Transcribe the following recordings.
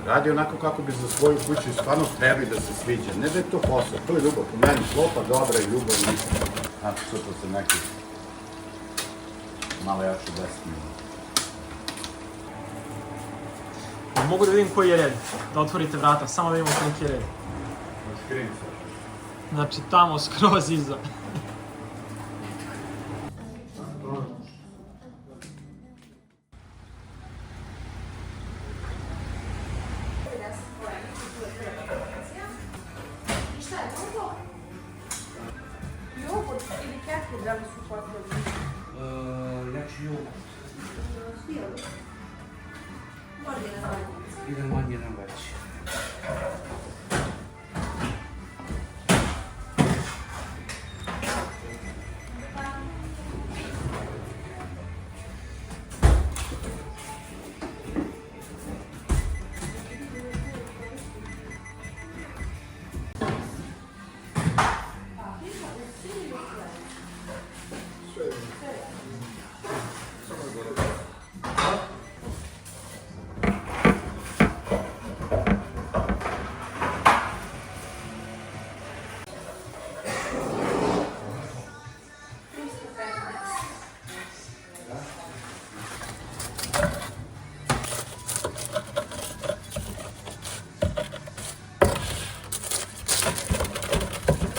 Radi onako kako bi za svoju kuću i stvarno treba da se sviđa. Ne da je to posao, to je ljubav. Po meni klopa dobra i ljubav ništa. Znači, sutra se neki malo jače 10 minuta. Mogu da vidim koji je red, da otvorite vrata, samo da vidimo koliki je red. Oškrim se. Znači tamo skroz iza. Da li su potrebni? Ja ću jogurt. Može jedan manji. Jedan manji, jedan veći.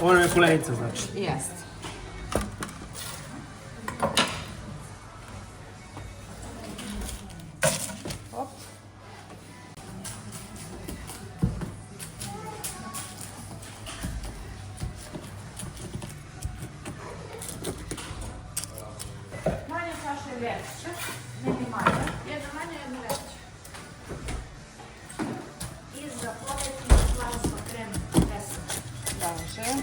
Ovo je kulenica, znači. Jeste. Hop. Manja kaša je veća, ne bi manja. Jedna manja, jedna veća. I za poletni slavstvo krem 10. Može.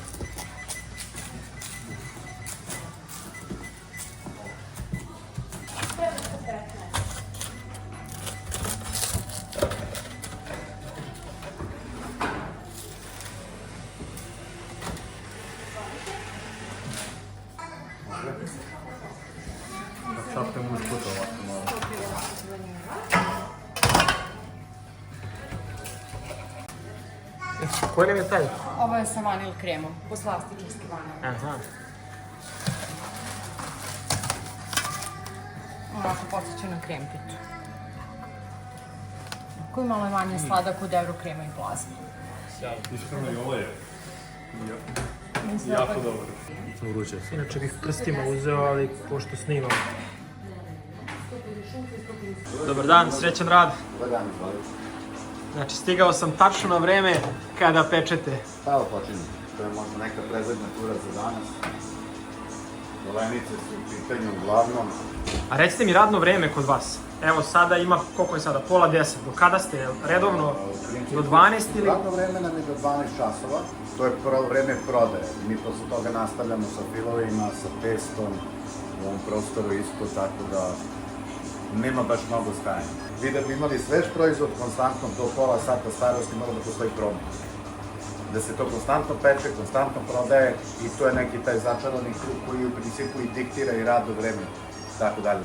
Šapka može puta ovako malo. Koji nam je taj? Ovo je sa vanil kremom, poslastičarski vanil. Aha. Onako podsjeća na krempicu. Koji malo je manje sladak od euro krema i plazma. Iskreno i ovo je jako dobro. Vruće se. Inače bih prstima uzeo, ali pošto snimam. Dobar dan, srećan rad. Dobar dan, izvolite. Znači, stigao sam tačno na vreme kada pečete. Pa evo počinjem. To je možda neka prezadnja tura za danas. Golenice su u pitanju uglavnom. A recite mi radno vreme kod vas. Evo sada ima, koliko je sada, pola 10. Do kada ste? Redovno do 12 ili? Radno vreme nam je do 12 časova. To je vreme prodaje. Mi posle toga nastavljamo sa filovima, sa pestom, u ovom prostoru isto, tako da nema baš mnogo stajanja. Vi da bi imali svež proizvod, konstantno do pola sata starosti mora da postoji promet. Da se to konstantno peče, konstantno prodaje i to je neki taj začarani krug koji u principu i diktira i rad do vremena, tako dalje.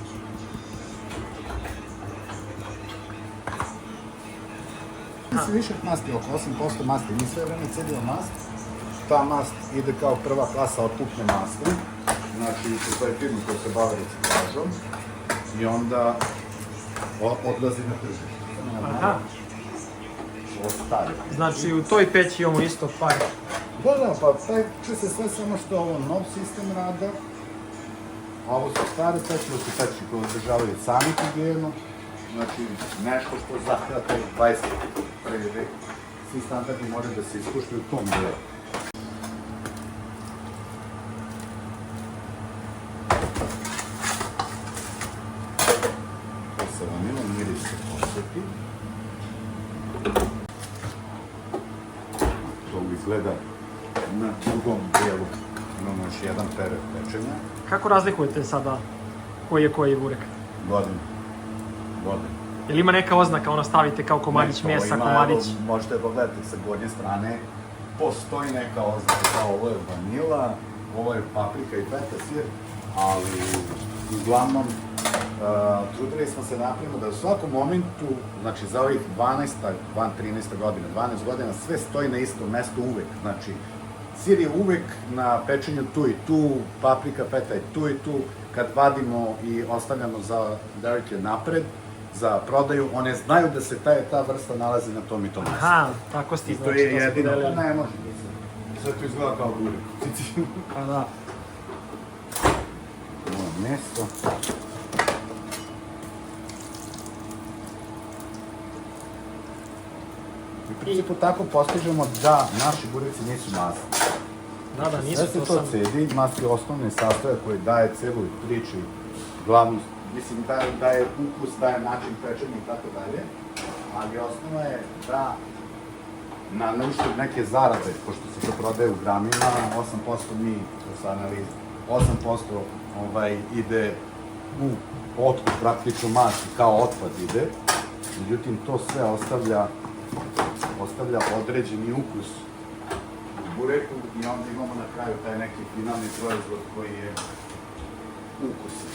Se više masti, oko 8% masti, mi sve vreme cedimo mast. Ta mast ide kao prva klasa otkupne maste, znači u toj firmi koja se bave reciklažom i onda odlazi na tržište. Aha. Znači u toj peći imamo isto par. Da, pa peče se sve samo što je ovo nov sistem rada. Ovo su stare peći, ovo su peći koje održavaju sami higijenu. Znači nešto što zahteva taj 21. vek. Svi standardi moraju da se ispuštaju u tom delu. Sa vanilom miris se osjeti. To izgleda na drugom delu. Imamo još jedan peret pečenja. Kako razlikujete sada koji je koji burek? Godin. Je li ima neka oznaka, ono stavite kao komadić mesa, komadić? Možete pogledati sa gornje strane, postoji neka oznaka kao ovo je vanila, ovo je paprika i feta sir, ali uglavnom trudili smo se napravimo da u svakom momentu, znači za ovih 12, 13 godina, 12 godina, sve stoji na istom mestu uvek. Znači, sir je uvek na pečenju tu i tu, paprika peta je tu i tu. Kad vadimo i ostavljamo za devojke napred, za prodaju, one znaju da se ta vrsta nalazi na tom i tom mestu. Aha, tako ste I to znači, je to ste jedino, podelili. ne može da se. Sve to izgleda kao burek. Pa da. Ovo meso. U principu tako postižemo da naši bureci nisu masni. Da, nisu, Sve se to sam... cedi, maske osnovne sastave koji daje celu priči, glavnu, mislim daje ukus, daje način pečenja i tako dalje, ali osnova je da na uštrb neke zarade, pošto se to prodaje u gramima, 8% mi, to se analiza, 8% ide u otkup, praktično masti, kao otpad ide, međutim to sve ostavlja određeni ukus u bureku i onda imamo na kraju taj neki finalni proizvod koji je ukusan.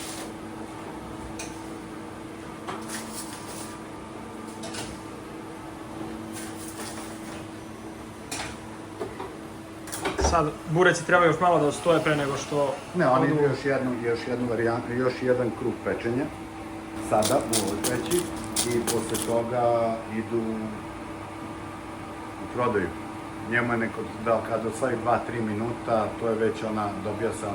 Sad, bureci treba još malo da stoje pre nego što... Ne, oni odu- idu još jednu varijantu, još jedan krug pečenja, sada u ovoj peći, i posle toga idu u prodaju. Njemu je neko, da kad osvoji 2-3 minuta, to je već dobija se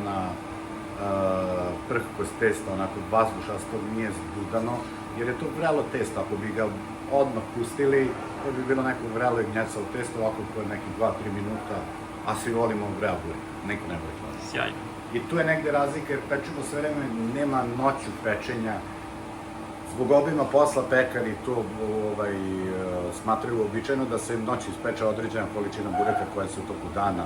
prhkost testa, onako vazdušasto, nije zdudano, jer je to vrelo testo, ako bi ga odmah pustili, to bi bilo neko vrelo i gnjecalo testo, ovako koje nekih 2-3 minuta, a svi volimo vrelo burek, neko ne voli to. Sjajno. I tu je negde razlika, jer pečemo sve vreme, nema noću pečenja. Zbog obima posla pekari to smatraju uobičajeno da se noći ispeče određena količina bureka koja se u toku dana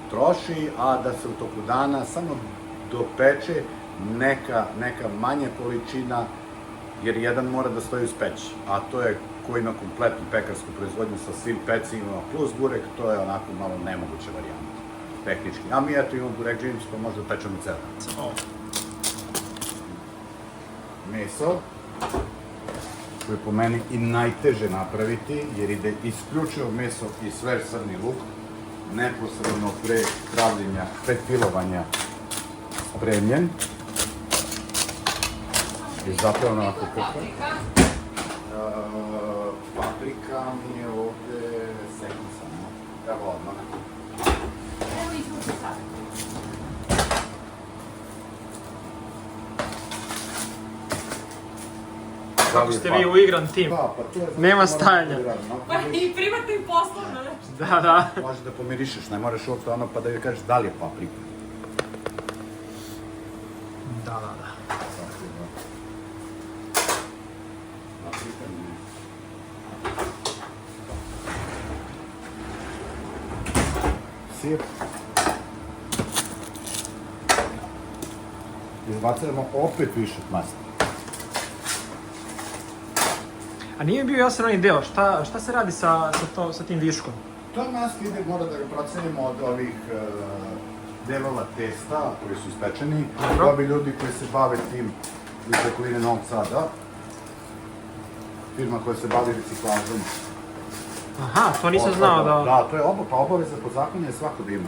troši, a da se u toku dana samo dopeče neka manja količina, jer jedan mora da stoji uz peć, a to je ko ima kompletnu pekarsku proizvodnju sa svim pecima plus burek, to je onako malo nemoguća varijanta, tehnički. A mi eto imamo burek James, pa možda pečemo ceo. Meso, koje je po meni i najteže napraviti, jer ide isključivo meso i svež crni luk, neposredno pre pravljenja, pre filovanja spremljen. I zato je onako kuka. Paprika mi je ovde seknisana. Evo odmah. Evo i tu sad. Kako ste vi uigran tim. Da, pa to je... Nema stajanja. Pa i privatnim poslovno nešto. Da, da. Možeš da pomirišeš, ne moraš uopšte ono pa da joj kažeš da li je paprika. Da, da, da. Paprika nije. Sir. Izbacujemo opet više masti. A nije bio jasan onaj deo, šta se radi sa tim viškom? To masti ide, mora da ga procenimo od ovih delova testa koji su ispečeni. Dobro. Ovi ljudi koji se bave tim iz okoline Novog Sada. Firma koja se bavi reciklažom. Aha, to nisam znao da... Da, to je obaveza po zakonu je svako da ima.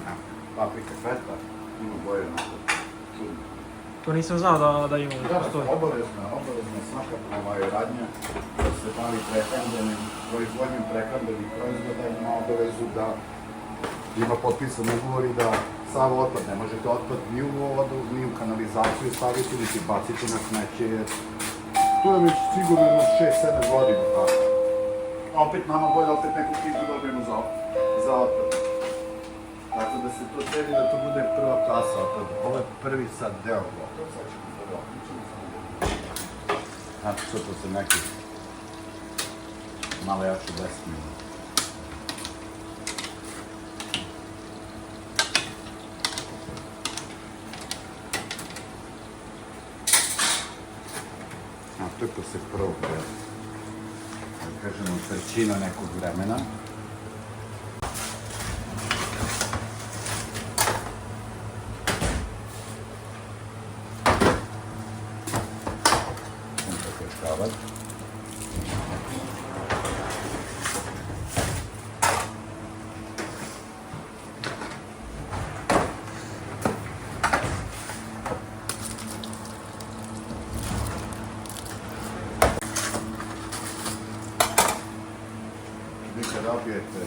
Paprika, feta, ima boje onako čudno. To nisam znao da ima, da Da, postoji. obavezno je svaka radnja da se bavi proizvodnjom prehrambenih proizvoda, ima obavezu da ima potpisan ugovor i da sav otpad, ne možete otpad ni u vodu, ni u kanalizaciju staviti, niti baciti na smeće, jer to je već sigurno 6-7 godina, tako. A opet nama bolje, opet neku knjigu dobijemo za otpad. Tako da se to celi da to bude prva klasa otpada. Ovo je prvi sad deo gotov, sad ćemo to da okličimo samo da... Znači, što posle nekih malo jače 10 minuta. A to je posle prvog dela. Da kažemo, trećina nekog vremena. Vi kad dobijete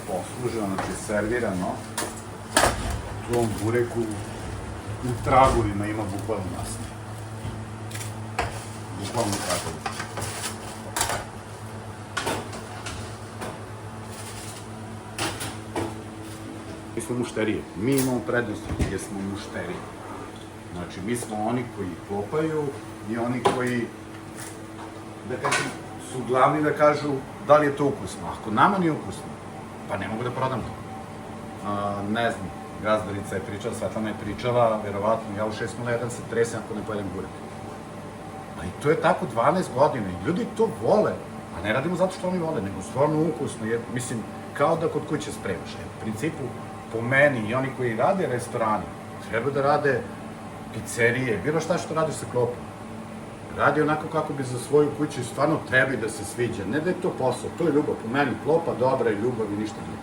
posluženo, znači servirano, u ovom bureku u tragovima ima bukvalno masno. Bukvalno tragovi. Mi smo mušterije. Mi imamo prednost jer smo mušterije. Znači, mi smo oni koji klopaju i oni koji, da kažem, su glavni da kažu da li je to ukusno. Ako nama nije ukusno, pa ne mogu da prodam to. Ne znam, gazdarica je pričala, Svetlana je pričala, verovatno, ja u 601 se tresem ako ne pojedem burek. A i to je tako 12 godina i ljudi to vole, a ne radimo zato što oni vole, nego stvarno ukusno, jer, mislim, kao da kod kuće spremaš. U principu, po meni i oni koji rade restorani, treba da rade pizzerije, bilo šta što radiš sa klopom. Radi onako kako bi za svoju kuću stvarno treba da se sviđa. Ne da je to posao, to je ljubav. Po meni klopa, dobra i ljubav i ništa drugo.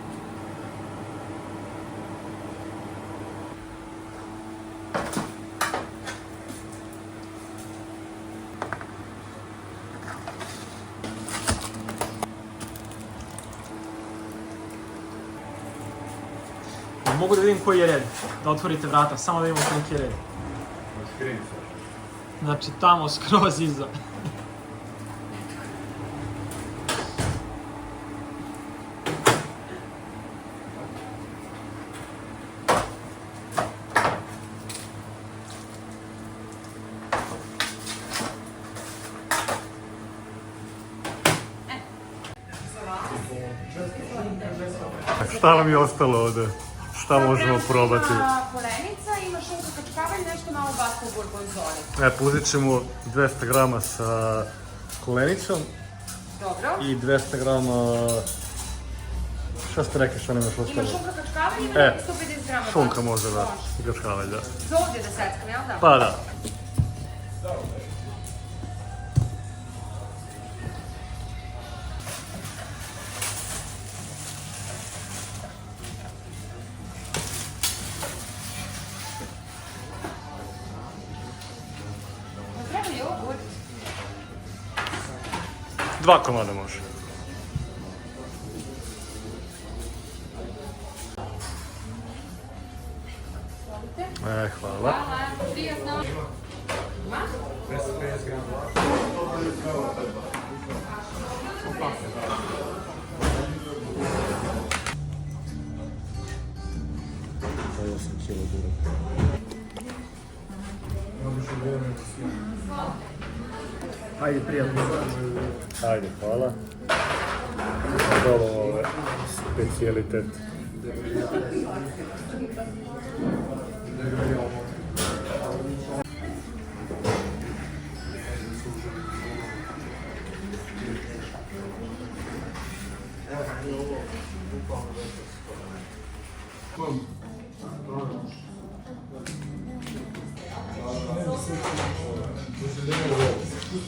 Mogu da vidim koji je red, da otvorite vrata, samo da vidimo koliki je red. Otkrijem se. Znači tamo skroz iza. Šta nam je ostalo ovde? Šta možemo probati? Polenica, ima šunka kačkava i nešto malo basko u gorgonzoli. Uzet ćemo 200 grama sa kolenicom Dobro. i 200 grama... Šta ste rekli, šta nam još Ima ostalo? šunka kačkava i ima 150 grama Šunka basko. može da, i kačkavalj, da. Za ovdje da seckam, jel da? Pa da. Treba jogurt. 2 komada može. Hvala. Hvala. Prijatno. Ma? 250 grama. To je 8 kilo burek. Ajde, prijatno. Ajde, hvala. Probamo ove specijalitet.